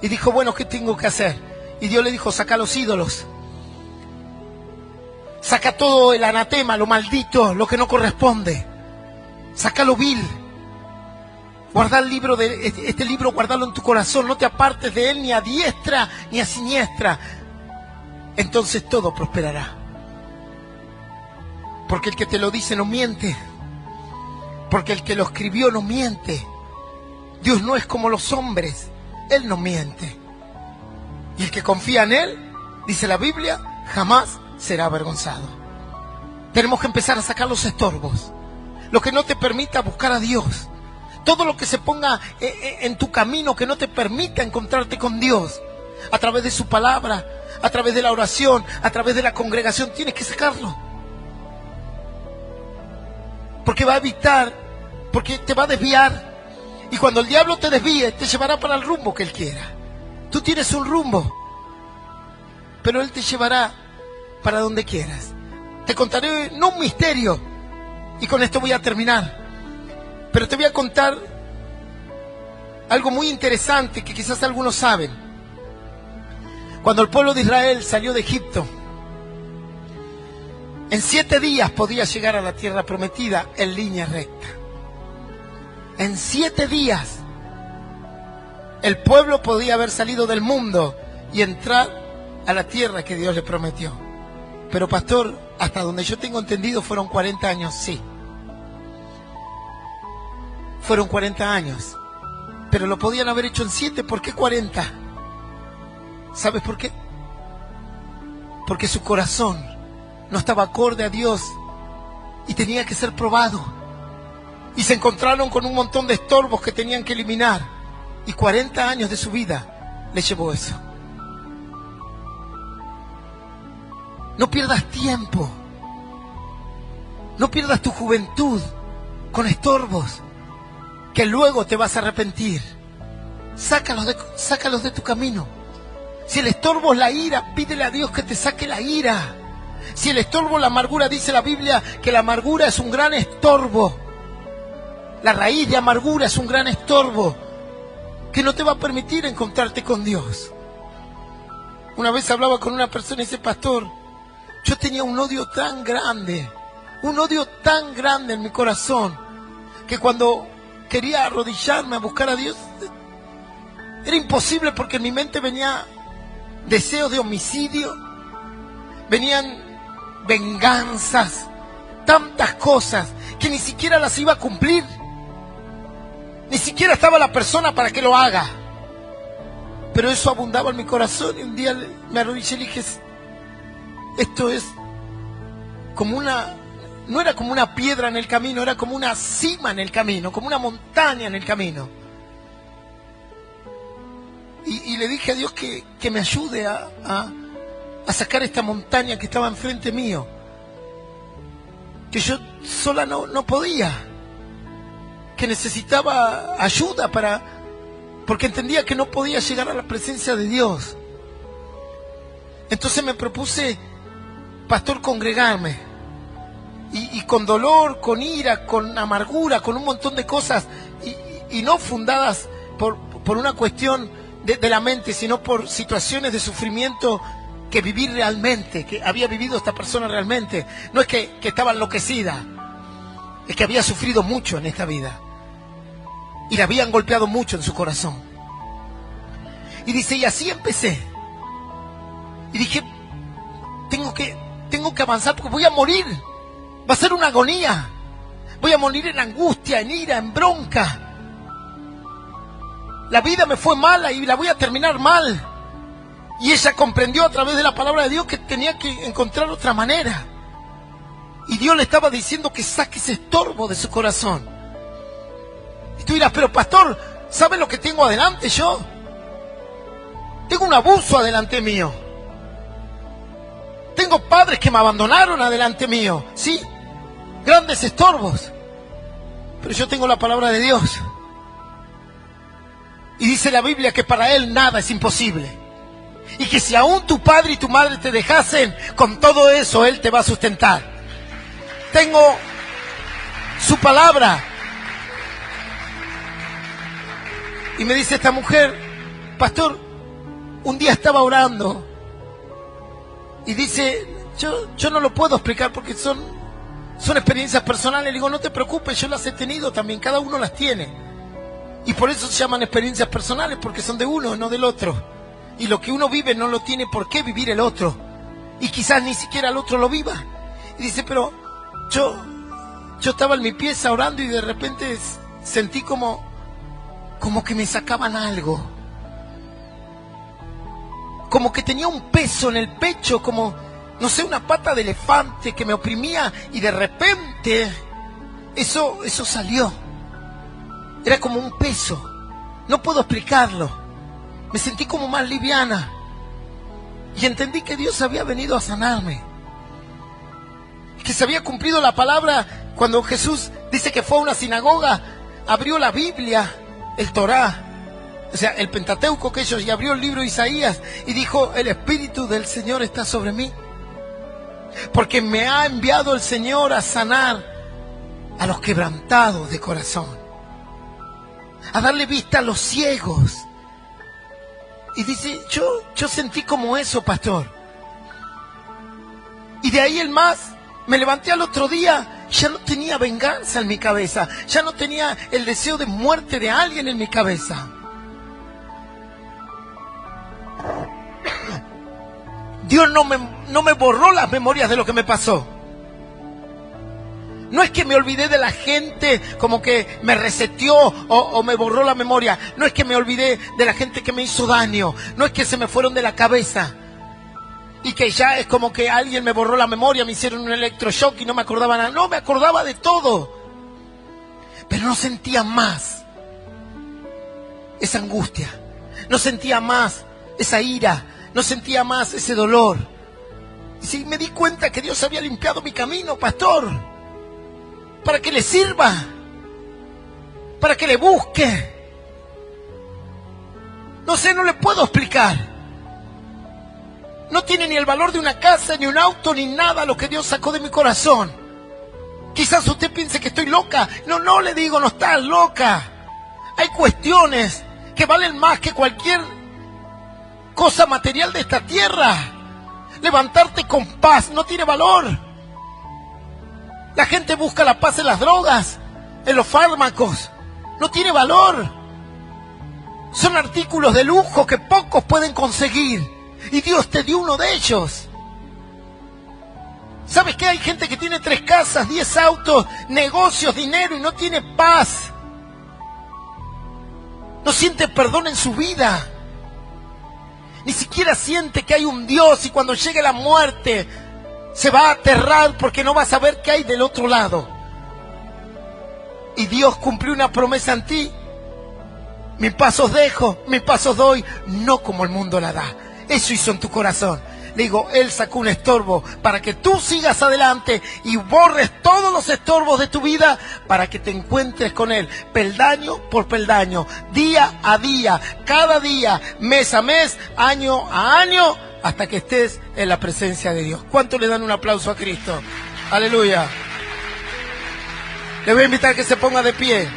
y dijo: bueno, ¿qué tengo que hacer? Y Dios le dijo: saca los ídolos, saca todo el anatema, lo maldito, lo que no corresponde, saca lo vil. Guarda el libro este libro, guardalo en tu corazón, no te apartes de él ni a diestra ni a siniestra. Entonces todo prosperará. Porque el que te lo dice no miente. Porque el que lo escribió no miente. Dios no es como los hombres, Él no miente. Y el que confía en Él, dice la Biblia, jamás será avergonzado. Tenemos que empezar a sacar los estorbos, lo que no te permita buscar a Dios. Todo lo que se ponga en tu camino que no te permita encontrarte con Dios, a través de su palabra, a través de la oración, a través de la congregación, tienes que sacarlo. Porque va a evitar, porque te va a desviar. Y cuando el diablo te desvíe, te llevará para el rumbo que él quiera. Tú tienes un rumbo, pero él te llevará para donde quieras. Te contaré, no un misterio, y con esto voy a terminar, pero te voy a contar algo muy interesante que quizás algunos saben. Cuando el pueblo de Israel salió de Egipto, en 7 días podía llegar a la tierra prometida en línea recta. En 7 días el pueblo podía haber salido del mundo y entrar a la tierra que Dios le prometió. Pero pastor, hasta donde yo tengo entendido fueron 40 años, sí. Fueron 40 años. Pero lo podían haber hecho en 7, ¿por qué 40? ¿Sabes por qué? Porque su corazón no estaba acorde a Dios y tenía que ser probado. Y se encontraron con un montón de estorbos que tenían que eliminar. Y 40 años de su vida le llevó eso. No pierdas tiempo. No pierdas tu juventud con estorbos que luego te vas a arrepentir. Sácalos de tu camino. Si el estorbo es la ira, pídele a Dios que te saque la ira. Si el estorbo es la amargura, dice la Biblia que la amargura es un gran estorbo. La raíz de amargura es un gran estorbo que no te va a permitir encontrarte con Dios. Una vez hablaba con una persona y dice, pastor, yo tenía un odio tan grande en mi corazón, que cuando quería arrodillarme a buscar a Dios, era imposible porque en mi mente venía deseos de homicidio, venían venganzas, tantas cosas que ni siquiera las iba a cumplir. Ni siquiera estaba la persona para que lo haga. Pero eso abundaba en mi corazón y un día me arrodillé y le dije, esto es como una... No era como una piedra en el camino, era como una cima en el camino, como una montaña en el camino. Y le dije a Dios que me ayude a sacar esta montaña que estaba enfrente mío. Que yo sola no podía. Que necesitaba ayuda porque entendía que no podía llegar a la presencia de Dios. Entonces me propuse, pastor, congregarme. Y con dolor, con ira, con amargura, con un montón de cosas, y no fundadas por una cuestión de la mente, sino por situaciones de sufrimiento que viví realmente, que había vivido esta persona realmente. No es que estaba enloquecida, es que había sufrido mucho en esta vida. Y la habían golpeado mucho en su corazón. Y dice, y así empecé. Y dije, tengo que avanzar porque voy a morir. Va a ser una agonía. Voy a morir en angustia, en ira, en bronca. La vida me fue mala y la voy a terminar mal. Y ella comprendió a través de la palabra de Dios que tenía que encontrar otra manera. Y Dios le estaba diciendo que saque ese estorbo de su corazón. Y tú dirás, pero pastor, ¿sabes lo que tengo adelante yo? Tengo un abuso adelante mío. Tengo padres que me abandonaron adelante mío. Sí, grandes estorbos. Pero yo tengo la palabra de Dios. Y dice la Biblia que para Él nada es imposible. Y que si aún tu padre y tu madre te dejasen, con todo eso Él te va a sustentar. Tengo su palabra. Y me dice esta mujer, pastor, un día estaba orando y dice, yo no lo puedo explicar porque son experiencias personales. Le digo, no te preocupes, yo las he tenido también, cada uno las tiene. Y por eso se llaman experiencias personales, porque son de uno, no del otro. Y lo que uno vive no lo tiene por qué vivir el otro. Y quizás ni siquiera el otro lo viva. Y dice, pero yo estaba en mi pieza orando y de repente sentí como que me sacaban algo. Como que tenía un peso en el pecho, como, no sé, una pata de elefante que me oprimía y de repente eso salió. Era como un peso. No puedo explicarlo. Me sentí como más liviana. Y entendí que Dios había venido a sanarme. Que se había cumplido la palabra cuando Jesús dice que fue a una sinagoga, abrió la Biblia, el Torá, o sea, el Pentateuco que ellos, y abrió el libro de Isaías y dijo, el Espíritu del Señor está sobre mí, porque me ha enviado el Señor a sanar a los quebrantados de corazón, a darle vista a los ciegos. Y dice, yo sentí como eso, pastor. Y de ahí el más, me levanté al otro día, ya no tenía venganza en mi cabeza, ya no tenía el deseo de muerte de alguien en mi cabeza. Dios no me borró las memorias de lo que me pasó. No es que me olvidé de la gente, como que me reseteó o me borró la memoria. No es que me olvidé de la gente que me hizo daño. No es que se me fueron de la cabeza. Y que ya es como que alguien me borró la memoria, me hicieron un electroshock y no me acordaba nada. No, me acordaba de todo. Pero no sentía más esa angustia. No sentía más esa ira. No sentía más ese dolor. Y sí, me di cuenta que Dios había limpiado mi camino, pastor. Para que le sirva. Para que le busque. No sé, no le puedo explicar. No tiene ni el valor de una casa, ni un auto, ni nada lo que Dios sacó de mi corazón. Quizás usted piense que estoy loca. No, le digo, no estás loca. Hay cuestiones que valen más que cualquier cosa material de esta tierra. Levantarte con paz no tiene valor. La gente busca la paz en las drogas, en los fármacos. No tiene valor. Son artículos de lujo que pocos pueden conseguir. Y Dios te dio uno de ellos. ¿Sabes qué? Hay gente que tiene 3 casas, 10 autos, negocios, dinero y no tiene paz. No siente perdón en su vida. Ni siquiera siente que hay un Dios, y cuando llegue la muerte se va a aterrar porque no va a saber qué hay del otro lado. Y Dios cumplió una promesa en ti. Mis pasos dejo, mis pasos doy, no como el mundo la da. Eso hizo en tu corazón. Le digo, Él sacó un estorbo para que tú sigas adelante y borres todos los estorbos de tu vida para que te encuentres con Él, peldaño por peldaño, día a día, cada día, mes a mes, año a año, hasta que estés en la presencia de Dios. ¿Cuánto le dan un aplauso a Cristo? Aleluya. Le voy a invitar a que se ponga de pie.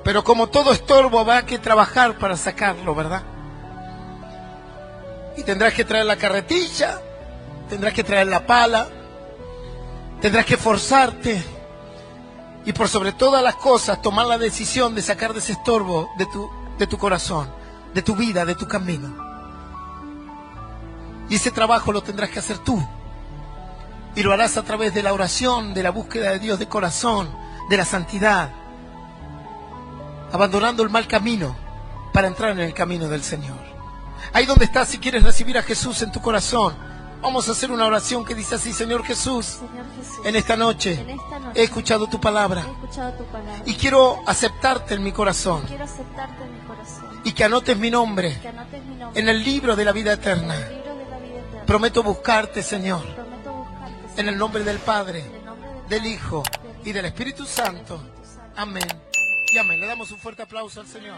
Pero como todo estorbo, va a que trabajar para sacarlo, ¿verdad? Y tendrás que traer la carretilla, tendrás que traer la pala, tendrás que forzarte. Y por sobre todas las cosas, tomar la decisión de sacar de ese estorbo de tu corazón, de tu vida, de tu camino. Y ese trabajo lo tendrás que hacer tú. Y lo harás a través de la oración, de la búsqueda de Dios de corazón, de la santidad. Abandonando el mal camino para entrar en el camino del Señor. Ahí donde estás, si quieres recibir a Jesús en tu corazón, vamos a hacer una oración que dice así: Señor Jesús, en esta noche he escuchado tu palabra y quiero aceptarte en mi corazón y que anotes mi nombre en el libro de la vida eterna. Prometo buscarte, Señor, en el nombre del Padre, del Hijo y del Espíritu Santo. Amén y amén. Le damos un fuerte aplauso al Señor.